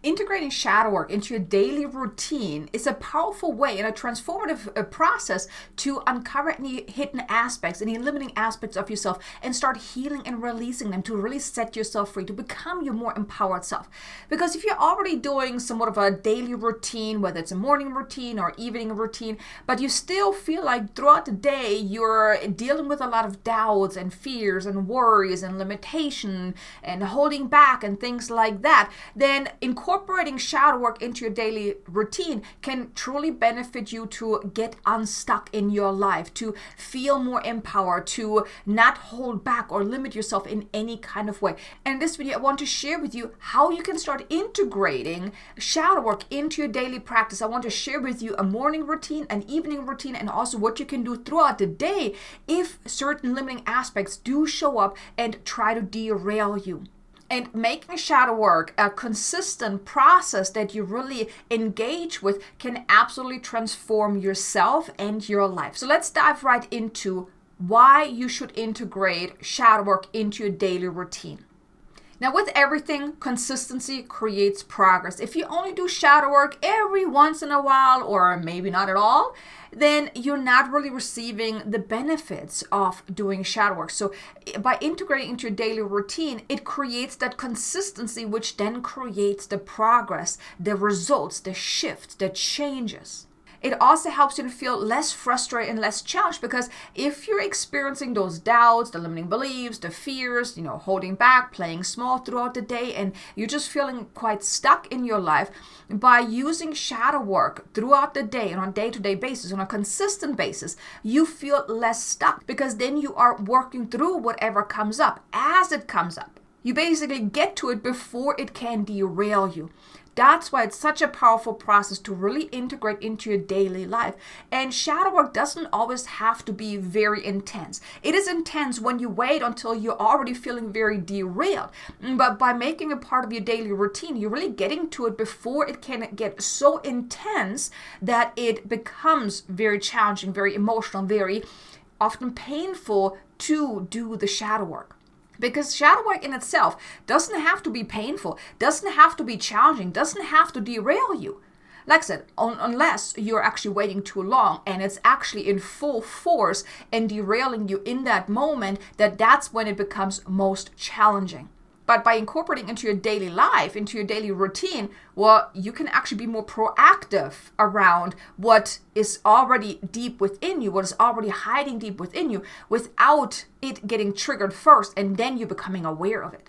Integrating shadow work into your daily routine is a powerful way and a transformative process to uncover any hidden aspects, any limiting aspects of yourself, and start healing and releasing them to really set yourself free, to become your more empowered self. Because if you're already doing somewhat of a daily routine, whether it's a morning routine or evening routine, but you still feel like throughout the day you're dealing with a lot of doubts and fears and worries and limitation and holding back and things like that, then incorporating shadow work into your daily routine can truly benefit you to get unstuck in your life, to feel more empowered, to not hold back or limit yourself in any kind of way. And in this video, I want to share with you how you can start integrating shadow work into your daily practice. I want to share with you a morning routine, an evening routine, and also what you can do throughout the day if certain limiting aspects do show up and try to derail you. And making shadow work a consistent process that you really engage with can absolutely transform yourself and your life. So let's dive right into why you should integrate shadow work into your daily routine. Now, with everything, consistency creates progress. If you only do shadow work every once in a while, or maybe not at all, then you're not really receiving the benefits of doing shadow work. So by integrating into your daily routine, it creates that consistency, which then creates the progress, the results, the shifts, the changes. It also helps you to feel less frustrated and less challenged, because if you're experiencing those doubts, the limiting beliefs, the fears, holding back, playing small throughout the day, and you're just feeling quite stuck in your life, by using shadow work throughout the day and on a day-to-day basis, on a consistent basis, you feel less stuck, because then you are working through whatever comes up as it comes up. You basically get to it before it can derail you. That's why it's such a powerful process to really integrate into your daily life. And shadow work doesn't always have to be very intense. It is intense when you wait until you're already feeling very derailed. But by making it part of your daily routine, you're really getting to it before it can get so intense that it becomes very challenging, very emotional, very often painful to do the shadow work. Because shadow work in itself doesn't have to be painful, doesn't have to be challenging, doesn't have to derail you. Like I said, unless you're actually waiting too long and it's actually in full force and derailing you in that moment, that's when it becomes most challenging. But by incorporating into your daily life, into your daily routine, well, you can actually be more proactive around what is already deep within you, what is already hiding deep within you, without it getting triggered first and then you becoming aware of it.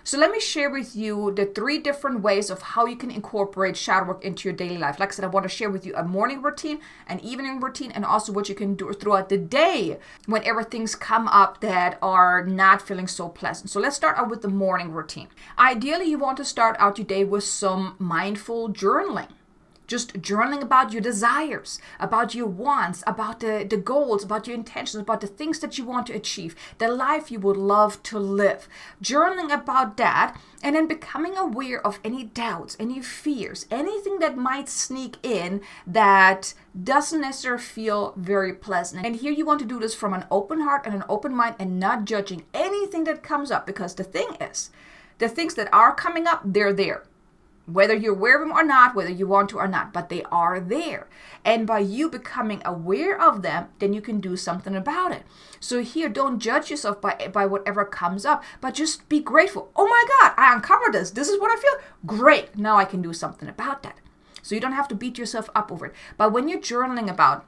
So let me share with you the 3 different ways of how you can incorporate shadow work into your daily life. Like I said, I want to share with you a morning routine, an evening routine, and also what you can do throughout the day whenever things come up that are not feeling so pleasant. So let's start out with the morning routine. Ideally, you want to start out your day with some mindful journaling. Just journaling about your desires, about your wants, about the goals, about your intentions, about the things that you want to achieve, the life you would love to live. Journaling about that, and then becoming aware of any doubts, any fears, anything that might sneak in that doesn't necessarily feel very pleasant. And here you want to do this from an open heart and an open mind and not judging anything that comes up, because the thing is, the things that are coming up, they're there. Whether you're aware of them or not, whether you want to or not, but they are there. And by you becoming aware of them, then you can do something about it. So here, don't judge yourself by whatever comes up, but just be grateful. Oh my God, I uncovered this. This is what I feel. Great. Now I can do something about that. So you don't have to beat yourself up over it. But when you're journaling about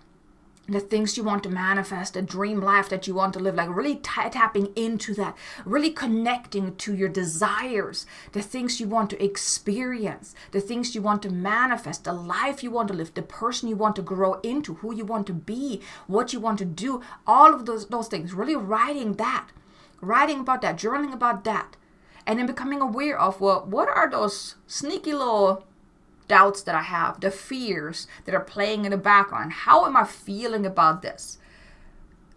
the things you want to manifest, the dream life that you want to live, like really tapping into that, really connecting to your desires, the things you want to experience, the things you want to manifest, the life you want to live, the person you want to grow into, who you want to be, what you want to do, all of those things, really writing about that, journaling about that, and then becoming aware of, well, what are those sneaky little doubts that I have, the fears that are playing in the background. How am I feeling about this?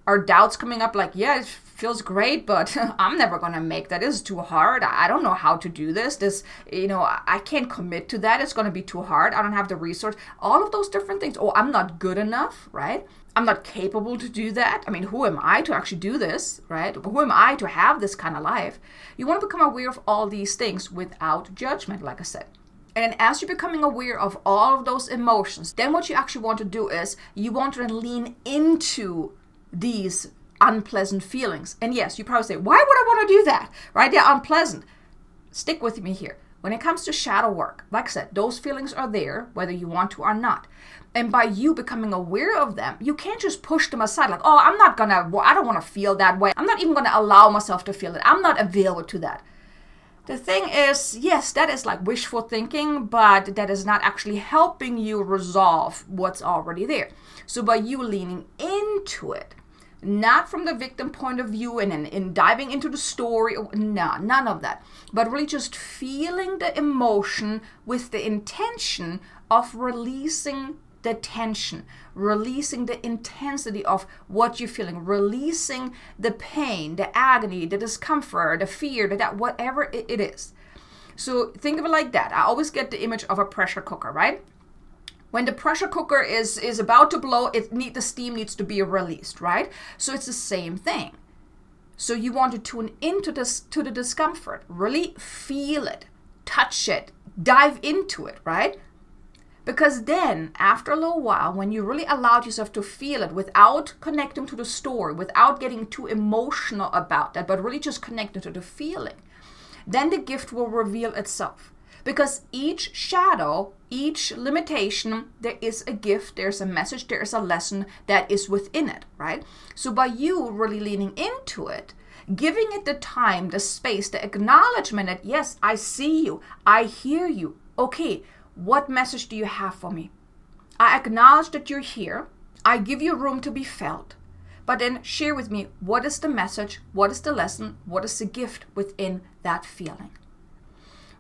Are doubts coming up like, yeah, it feels great, but I'm never going to make that. This is too hard. I don't know how to do this. I can't commit to that. It's going to be too hard. I don't have the resource. All of those different things. Oh, I'm not good enough, right? I'm not capable to do that. I mean, who am I to actually do this, right? Who am I to have this kind of life? You want to become aware of all these things without judgment, like I said. And then as you're becoming aware of all of those emotions, then what you actually want to do is you want to lean into these unpleasant feelings. And yes, you probably say, why would I want to do that? Right? They're unpleasant. Stick with me here. When it comes to shadow work, like I said, those feelings are there, whether you want to or not. And by you becoming aware of them, you can't just push them aside like, oh, I don't want to feel that way. I'm not even going to allow myself to feel it. I'm not available to that. The thing is, yes, that is like wishful thinking, but that is not actually helping you resolve what's already there. So by you leaning into it, not from the victim point of view and in diving into the story, no, none of that, but really just feeling the emotion with the intention of releasing the tension, releasing the intensity of what you're feeling, releasing the pain, the agony, the discomfort, the fear, that whatever it is. So think of it like that. I always get the image of a pressure cooker, right? When the pressure cooker is about to blow, the steam needs to be released, right? So it's the same thing. So you want to tune into to the discomfort, really feel it, touch it, dive into it, right? Because then, after a little while, when you really allowed yourself to feel it without connecting to the story, without getting too emotional about that, but really just connecting to the feeling, then the gift will reveal itself. Because each shadow, each limitation, there is a gift, there's a message, there's a lesson that is within it, right? So by you really leaning into it, giving it the time, the space, the acknowledgement that, yes, I see you, I hear you, okay, what message do you have for me? I acknowledge that you're here. I give you room to be felt. But then share with me, what is the message? What is the lesson? What is the gift within that feeling?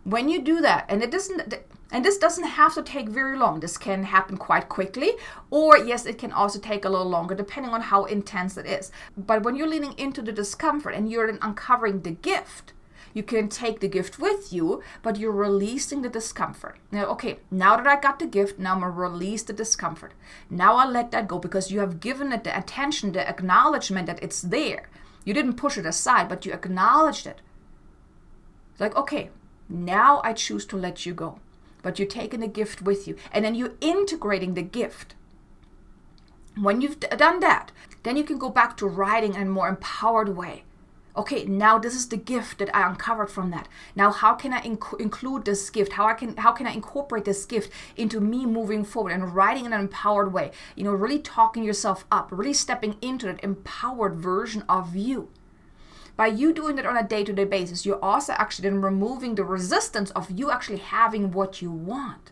When you do that, and this doesn't have to take very long. This can happen quite quickly, or yes, it can also take a little longer depending on how intense it is. But when you're leaning into the discomfort and you're then uncovering the gift, you can take the gift with you, but you're releasing the discomfort. Now, okay, now that I got the gift, now I'm going to release the discomfort. Now I'll let that go because you have given it the attention, the acknowledgement that it's there. You didn't push it aside, but you acknowledged it. It's like, okay, now I choose to let you go. But you're taking the gift with you. And then you're integrating the gift. When you've done that, then you can go back to writing in a more empowered way. Okay, now this is the gift that I uncovered from that. Now, how can I include this gift? How can I incorporate this gift into me moving forward and writing in an empowered way? You know, really talking yourself up, really stepping into that empowered version of you. By you doing that on a day-to-day basis, you're also actually then removing the resistance of you actually having what you want.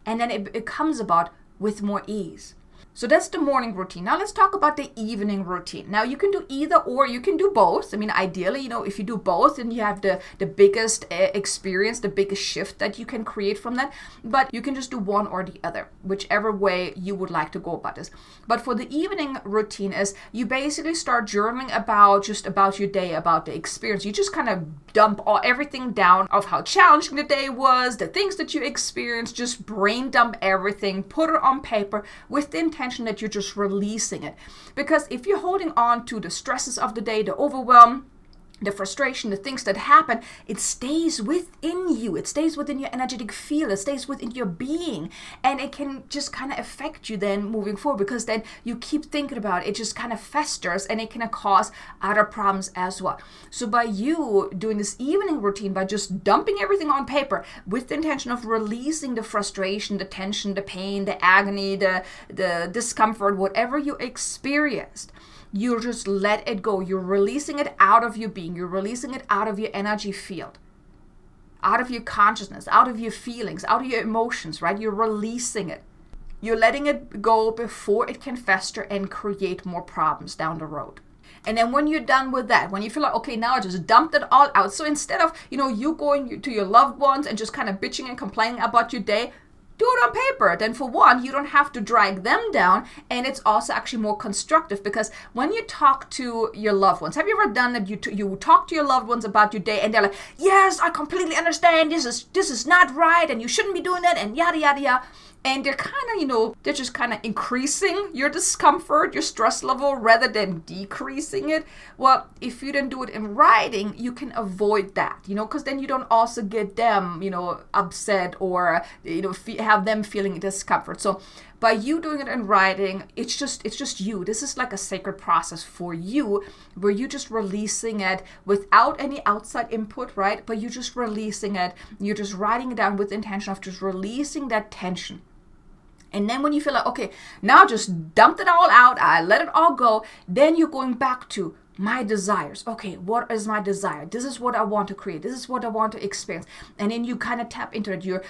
And then it comes about with more ease. So that's the morning routine. Now let's talk about the evening routine. Now you can do either or, you can do both. I mean, ideally, if you do both, then you have the biggest experience, the biggest shift that you can create from that. But you can just do one or the other, whichever way you would like to go about this. But for the evening routine is you basically start journaling about your day, about the experience. You just kind of dump everything down of how challenging the day was, the things that you experienced, just brain dump everything, put it on paper with the intention that you're just releasing it. Because if you're holding on to the stresses of the day, the overwhelm, the frustration, the things that happen, it stays within you. It stays within your energetic field. It stays within your being. And it can just kind of affect you then moving forward because then you keep thinking about it. It just kind of festers and it can cause other problems as well. So by you doing this evening routine, by just dumping everything on paper with the intention of releasing the frustration, the tension, the pain, the agony, the discomfort, whatever you experienced, you just let it go. You're releasing it out of your being. You're releasing it out of your energy field, out of your consciousness, out of your feelings, out of your emotions, right? You're releasing it. You're letting it go before it can fester and create more problems down the road. And then when you're done with that, when you feel like, okay, now I just dumped it all out. So instead of, you going to your loved ones and just kind of bitching and complaining about your day, do it on paper. Then for one, you don't have to drag them down, and it's also actually more constructive because when you talk to your loved ones, have you ever done that? You talk to your loved ones about your day and they're like, yes, I completely understand, this is not right and you shouldn't be doing that and yada yada yada. And they're kind of, they're just kind of increasing your discomfort, your stress level, rather than decreasing it. Well, if you don't do it in writing, you can avoid that, because then you don't also get them, upset or, have them feeling discomfort. So by you doing it in writing, it's just you. This is like a sacred process for you, where you're just releasing it without any outside input, right? But you're just releasing it. You're just writing it down with the intention of just releasing that tension. And then when you feel like, okay, now just dumped it all out, I let it all go, then you're going back to my desires. Okay, what is my desire? This is what I want to create. This is what I want to experience. And then you kind of tap into it. You're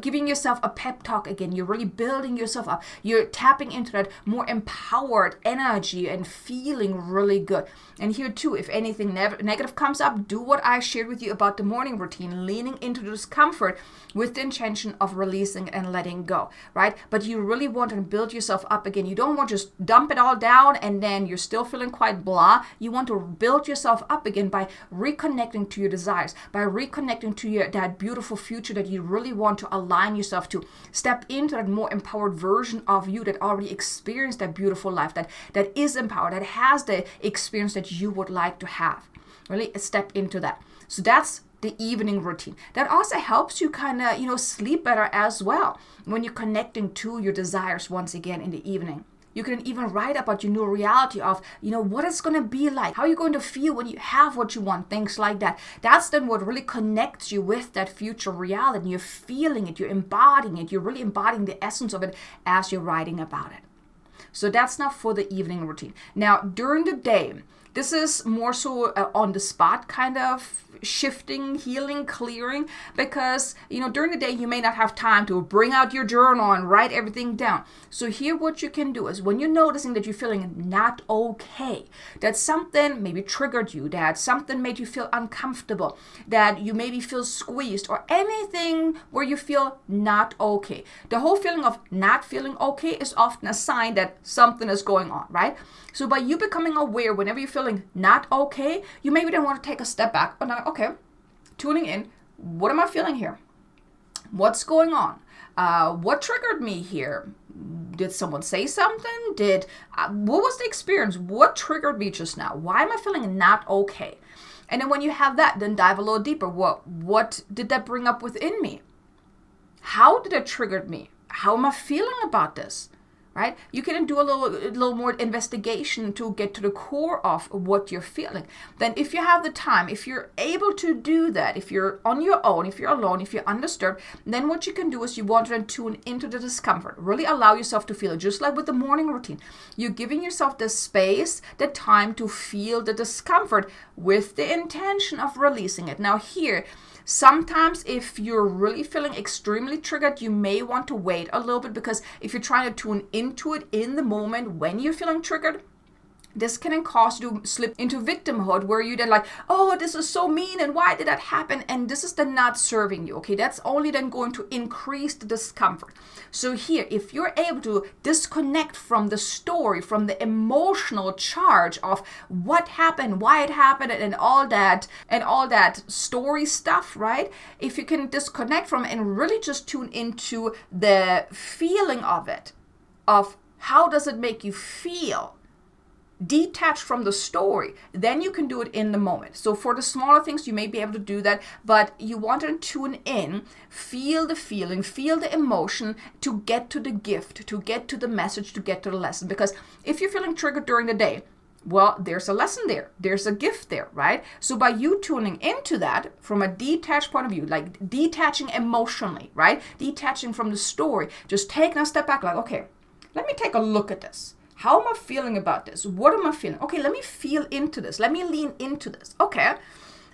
giving yourself a pep talk again. You're really building yourself up. You're tapping into that more empowered energy and feeling really good. And here too, if anything negative comes up, do what I shared with you about the morning routine, leaning into the discomfort with the intention of releasing and letting go, right? But you really want to build yourself up again. You don't want to just dump it all down and then you're still feeling quite blah. You want to build yourself up again by reconnecting to your desires, by reconnecting to that beautiful future that you really want to align yourself to. Step into that more empowered version of you that already experienced that beautiful life, that is empowered, that has the experience that you would like to have. Really step into that. So that's the evening routine. That also helps you kind of, sleep better as well when you're connecting to your desires once again in the evening. You can even write about your new reality of, what it's going to be like, how you're going to feel when you have what you want, things like that. That's then what really connects you with that future reality. You're feeling it, you're embodying it, you're really embodying the essence of it as you're writing about it. So that's not for the evening routine. Now, during the day, this is more so on the spot kind of shifting, healing, clearing, because, during the day you may not have time to bring out your journal and write everything down. So here what you can do is when you're noticing that you're feeling not okay, that something maybe triggered you, that something made you feel uncomfortable, that you maybe feel squeezed or anything where you feel not okay. The whole feeling of not feeling okay is often a sign that something is going on, right? So by you becoming aware whenever you're feeling not okay, you maybe then want to take a step back and like, okay, tuning in, what am I feeling here? What's going on? What triggered me here? Did someone say something? What was the experience? What triggered me just now? Why am I feeling not okay? And then when you have that, then dive a little deeper. What did that bring up within me? How did it trigger me? How am I feeling about this? Right? You can do a little more investigation to get to the core of what you're feeling. Then if you have the time, if you're able to do that, if you're on your own, if you're alone, if you're undisturbed, then what you can do is you want to tune into the discomfort. Really allow yourself to feel it. Just like with the morning routine. You're giving yourself the space, the time to feel the discomfort with the intention of releasing it. Now here, sometimes if you're really feeling extremely triggered, you may want to wait a little bit, because if you're trying to tune into it in the moment when you're feeling triggered, this can cause you to slip into victimhood, where you then like, oh, this is so mean and why did that happen? And this is then not serving you, okay? That's only then going to increase the discomfort. So here, if you're able to disconnect from the story, from the emotional charge of what happened, why it happened, and all that story stuff, right? If you can disconnect from it and really just tune into the feeling of it, of how does it make you feel, detached from the story, then you can do it in the moment. So for the smaller things, you may be able to do that, but you want to tune in, feel the feeling, feel the emotion to get to the gift, to get to the message, to get to the lesson. Because if you're feeling triggered during the day, well, there's a lesson there. There's a gift there, right? So by you tuning into that from a detached point of view, like detaching emotionally, right? Detaching from the story, just taking a step back, like, okay, let me take a look at this. How am I feeling about this? What am I feeling? Okay, let me feel into this. Let me lean into this. Okay,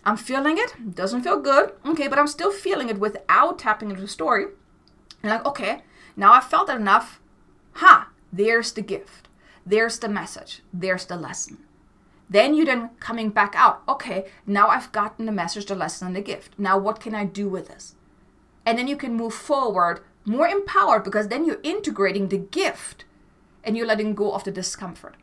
I'm feeling it. Doesn't feel good. Okay, but I'm still feeling it without tapping into the story. And like, okay, now I've felt it enough. There's the gift. There's the message. There's the lesson. Then you then coming back out. Okay, now I've gotten the message, the lesson, and the gift. Now what can I do with this? And then you can move forward more empowered, because then you're integrating the gift and you're letting go of the discomfort.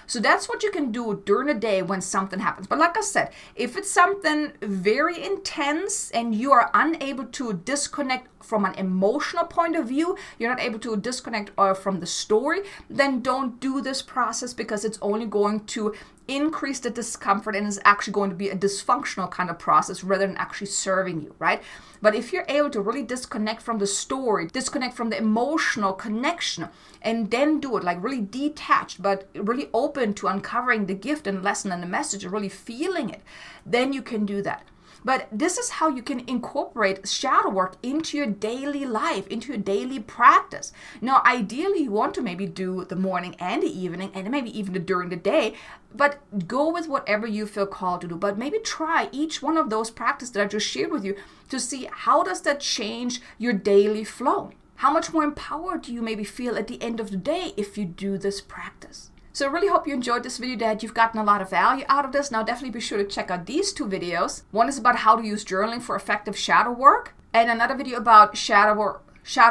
So that's what you can do during the day when something happens. But like I said, if it's something very intense and you are unable to disconnect from an emotional point of view, you're not able to disconnect from the story, then don't do this process, because it's only going to increase the discomfort and is actually going to be a dysfunctional kind of process rather than actually serving you, right? But if you're able to really disconnect from the story, disconnect from the emotional connection, and then do it like really detached, but really open to uncovering the gift and lesson and the message and really feeling it, then you can do that. But this is how you can incorporate shadow work into your daily life, into your daily practice. Now, ideally, you want to maybe do the morning and the evening, and maybe even during the day, but go with whatever you feel called to do. But maybe try each one of those practices that I just shared with you to see how does that change your daily flow. How much more empowered do you maybe feel at the end of the day if you do this practice? So I really hope you enjoyed this video, that you've gotten a lot of value out of this. Now definitely be sure to check out these two videos. One is about how to use journaling for effective shadow work, and another video about shadow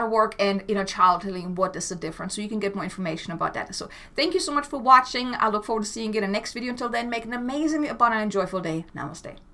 work and inner child healing. What is the difference? So you can get more information about that. So thank you so much for watching. I look forward to seeing you in the next video. Until then, make an amazingly abundant and joyful day. Namaste.